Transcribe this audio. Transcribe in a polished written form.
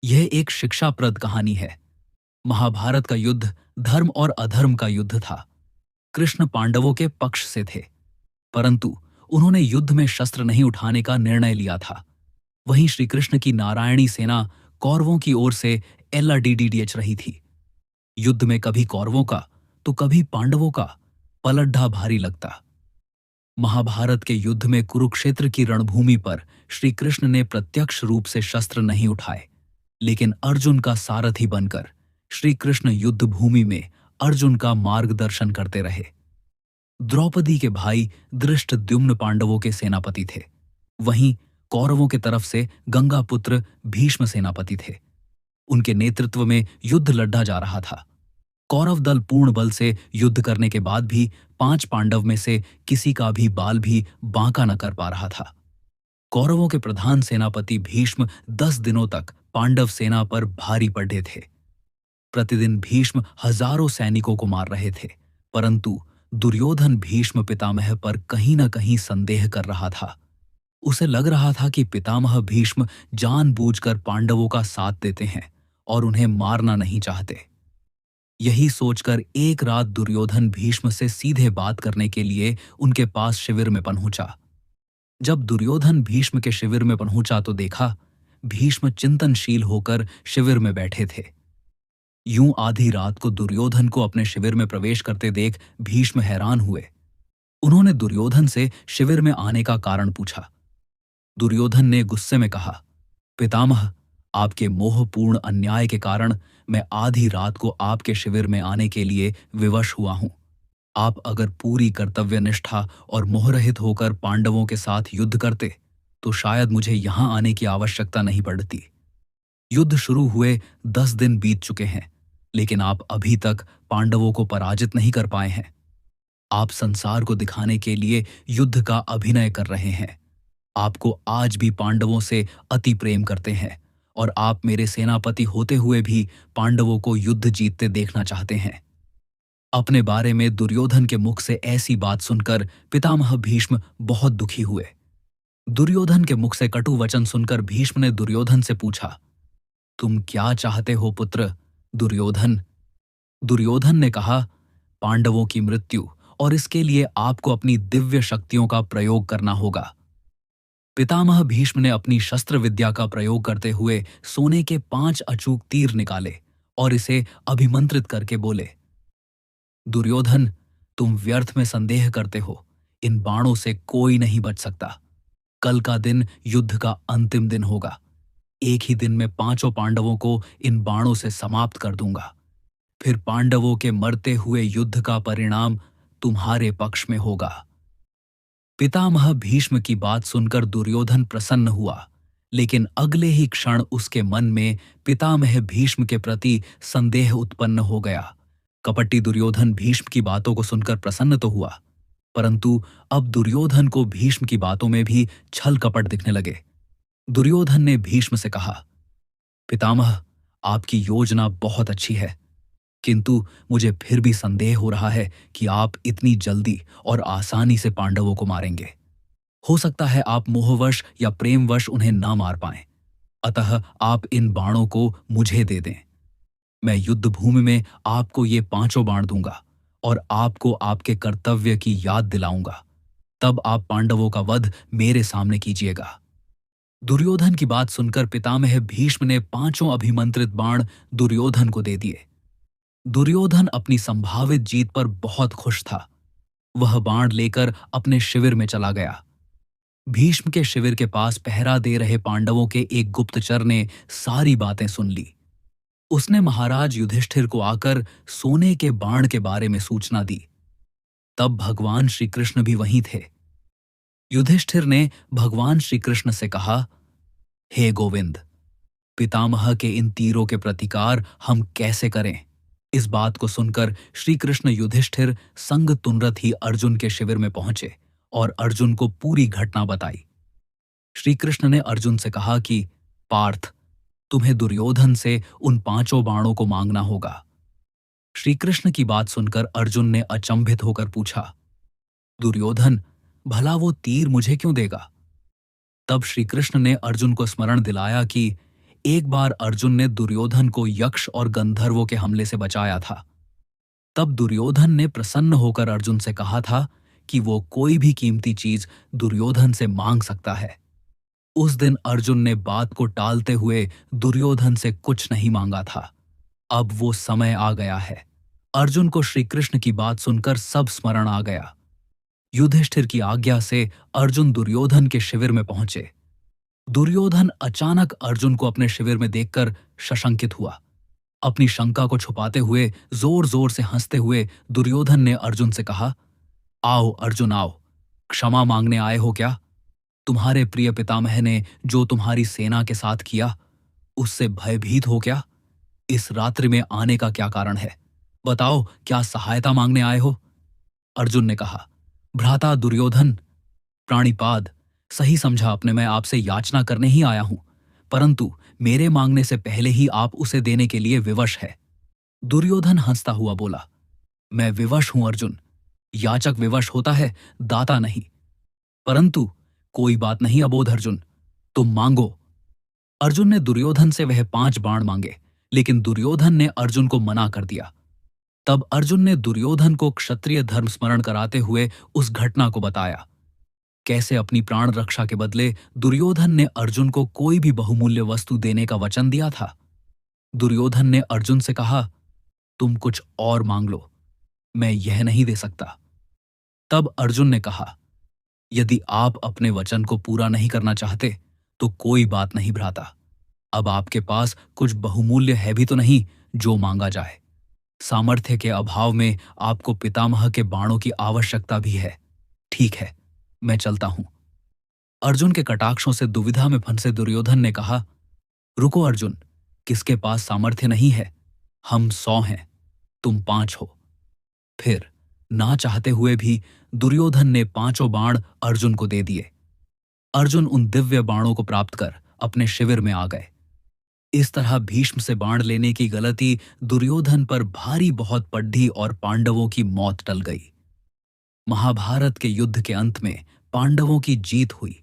यह एक शिक्षाप्रद कहानी है। महाभारत का युद्ध धर्म और अधर्म का युद्ध था। कृष्ण पांडवों के पक्ष से थे, परंतु उन्होंने युद्ध में शस्त्र नहीं उठाने का निर्णय लिया था। वहीं श्री कृष्ण की नारायणी सेना कौरवों की ओर से एलआरडीडीएच रही थी। युद्ध में कभी कौरवों का तो कभी पांडवों का पलड़ा भारी लगता। महाभारत के युद्ध में कुरुक्षेत्र की रणभूमि पर श्री कृष्ण ने प्रत्यक्ष रूप से शस्त्र नहीं उठाए, लेकिन अर्जुन का सारथी बनकर श्री कृष्ण युद्ध भूमि में अर्जुन का मार्गदर्शन करते रहे। द्रौपदी के भाई धृष्टद्युम्न पांडवों के सेनापति थे। वहीं कौरवों की तरफ से गंगा पुत्र भीष्म सेनापति थे। उनके नेतृत्व में युद्ध लड़ा जा रहा था। कौरव दल पूर्ण बल से युद्ध करने के बाद भी 5 पांडव में से किसी का भी बाल भी बांका न कर पा रहा था। कौरवों के प्रधान सेनापति भीष्म 10 दिनों तक पांडव सेना पर भारी पड़े थे। प्रतिदिन भीष्म हजारों सैनिकों को मार रहे थे, परंतु दुर्योधन भीष्म पितामह पर कहीं न कहीं संदेह कर रहा था। उसे लग रहा था कि पितामह भीष्म जानबूझकर पांडवों का साथ देते हैं और उन्हें मारना नहीं चाहते। यही सोचकर एक रात दुर्योधन भीष्म से सीधे बात करने के लिए उनके पास शिविर में पहुंचा। जब दुर्योधन भीष्म के शिविर में पहुंचा तो देखा भीष्म चिंतनशील होकर शिविर में बैठे थे। यूं आधी रात को दुर्योधन को अपने शिविर में प्रवेश करते देख भीष्म हैरान हुए। उन्होंने दुर्योधन से शिविर में आने का कारण पूछा। दुर्योधन ने गुस्से में कहा, पितामह, आपके मोहपूर्ण अन्याय के कारण मैं आधी रात को आपके शिविर में आने के लिए विवश हुआ हूं। आप अगर पूरी कर्तव्य निष्ठा और मोहरहित होकर पांडवों के साथ युद्ध करते तो शायद मुझे यहां आने की आवश्यकता नहीं पड़ती। युद्ध शुरू हुए 10 दिन बीत चुके हैं, लेकिन आप अभी तक पांडवों को पराजित नहीं कर पाए हैं। आप संसार को दिखाने के लिए युद्ध का अभिनय कर रहे हैं। आपको आज भी पांडवों से अति प्रेम करते हैं और आप मेरे सेनापति होते हुए भी पांडवों को युद्ध जीतते देखना चाहते हैं। अपने बारे में दुर्योधन के मुख से ऐसी बात सुनकर पितामह भीष्म बहुत दुखी हुए। दुर्योधन के मुख से कटु वचन सुनकर भीष्म ने दुर्योधन से पूछा, तुम क्या चाहते हो पुत्र? दुर्योधन दुर्योधन ने कहा, पांडवों की मृत्यु, और इसके लिए आपको अपनी दिव्य शक्तियों का प्रयोग करना होगा। पितामह भीष्म ने अपनी शस्त्र विद्या का प्रयोग करते हुए सोने के 5 अचूक तीर निकाले और इसे अभिमंत्रित करके बोले, दुर्योधन, तुम व्यर्थ में संदेह करते हो। इन बाणों से कोई नहीं बच सकता। कल का दिन युद्ध का अंतिम दिन होगा। एक ही दिन में 5 पांडवों को इन बाणों से समाप्त कर दूंगा। फिर पांडवों के मरते हुए युद्ध का परिणाम तुम्हारे पक्ष में होगा। पितामह भीष्म की बात सुनकर दुर्योधन प्रसन्न हुआ, लेकिन अगले ही क्षण उसके मन में पितामह भीष्म के प्रति संदेह उत्पन्न हो गया। कपटी दुर्योधन भीष्म की बातों को सुनकर प्रसन्न तो हुआ, परंतु अब दुर्योधन को भीष्म की बातों में भी छल कपट दिखने लगे। दुर्योधन ने भीष्म से कहा, पितामह, आपकी योजना बहुत अच्छी है, किंतु मुझे फिर भी संदेह हो रहा है कि आप इतनी जल्दी और आसानी से पांडवों को मारेंगे। हो सकता है आप मोहवश या प्रेमवश उन्हें ना मार पाएं। अतः आप इन बाणों को मुझे दे दें। मैं युद्ध भूमि में आपको ये 5 बाण दूंगा और आपको आपके कर्तव्य की याद दिलाऊंगा। तब आप पांडवों का वध मेरे सामने कीजिएगा। दुर्योधन की बात सुनकर पितामह भीष्म ने 5 अभिमंत्रित बाण दुर्योधन को दे दिए। दुर्योधन अपनी संभावित जीत पर बहुत खुश था। वह बाण लेकर अपने शिविर में चला गया। भीष्म के शिविर के पास पहरा दे रहे पांडवों के एक गुप्तचर ने सारी बातें सुन ली। उसने महाराज युधिष्ठिर को आकर सोने के बाण के बारे में सूचना दी। तब भगवान श्री कृष्ण भी वहीं थे। युधिष्ठिर ने भगवान श्री कृष्ण से कहा, हे गोविंद, पितामह के इन तीरों के प्रतिकार हम कैसे करें? इस बात को सुनकर श्री कृष्ण युधिष्ठिर संग तुनरत ही अर्जुन के शिविर में पहुंचे और अर्जुन को पूरी घटना बताई। श्री कृष्ण ने अर्जुन से कहा कि पार्थ, तुम्हें दुर्योधन से उन 5 बाणों को मांगना होगा। श्री कृष्ण की बात सुनकर अर्जुन ने अचंभित होकर पूछा, दुर्योधन, भला वो तीर मुझे क्यों देगा? तब श्री कृष्ण ने अर्जुन को स्मरण दिलाया कि एक बार अर्जुन ने दुर्योधन को यक्ष और गंधर्वों के हमले से बचाया था। तब दुर्योधन ने प्रसन्न होकर अर्जुन से कहा था कि वो कोई भी कीमती चीज दुर्योधन से मांग सकता है। उस दिन अर्जुन ने बात को टालते हुए दुर्योधन से कुछ नहीं मांगा था। अब वो समय आ गया है। अर्जुन को श्री कृष्ण की बात सुनकर सब स्मरण आ गया। युधिष्ठिर की आज्ञा से अर्जुन दुर्योधन के शिविर में पहुंचे। दुर्योधन अचानक अर्जुन को अपने शिविर में देखकर सशंकित हुआ। अपनी शंका को छुपाते हुए जोर जोर से हंसते हुए दुर्योधन ने अर्जुन से कहा, आओ अर्जुन आओ, क्षमा मांगने आए हो क्या? तुम्हारे प्रिय पितामह ने जो तुम्हारी सेना के साथ किया, उससे भयभीत हो क्या? इस रात्रि में आने का क्या कारण है? बताओ, क्या सहायता मांगने आए हो? अर्जुन ने कहा, भ्राता दुर्योधन, प्राणिपाद, सही समझा आपने, मैं आपसे याचना करने ही आया हूं, परंतु मेरे मांगने से पहले ही आप उसे देने के लिए विवश है। दुर्योधन हंसता हुआ बोला, मैं विवश हूं अर्जुन, याचक विवश होता है, दाता नहीं। परंतु कोई बात नहीं अबोध अर्जुन, तुम मांगो। अर्जुन ने दुर्योधन से वह 5 बाण मांगे, लेकिन दुर्योधन ने अर्जुन को मना कर दिया। तब अर्जुन ने दुर्योधन को क्षत्रिय धर्म स्मरण कराते हुए उस घटना को बताया, कैसे अपनी प्राण रक्षा के बदले दुर्योधन ने अर्जुन को कोई भी बहुमूल्य वस्तु देने का वचन दिया था। दुर्योधन ने अर्जुन से कहा, तुम कुछ और मांग लो, मैं यह नहीं दे सकता। तब अर्जुन ने कहा, यदि आप अपने वचन को पूरा नहीं करना चाहते तो कोई बात नहीं भ्राता, अब आपके पास कुछ बहुमूल्य है भी तो नहीं जो मांगा जाए। सामर्थ्य के अभाव में आपको पितामह के बाणों की आवश्यकता भी है। ठीक है, मैं चलता हूं। अर्जुन के कटाक्षों से दुविधा में फंसे दुर्योधन ने कहा, रुको अर्जुन, किसके पास सामर्थ्य नहीं है? हम 100 हैं, तुम 5 हो। फिर ना चाहते हुए भी दुर्योधन ने 5 बाण अर्जुन को दे दिए। अर्जुन उन दिव्य बाणों को प्राप्त कर अपने शिविर में आ गए। इस तरह भीष्म से बाण लेने की गलती दुर्योधन पर भारी बहुत पड्ढी और पांडवों की मौत टल गई। महाभारत के युद्ध के अंत में पांडवों की जीत हुई।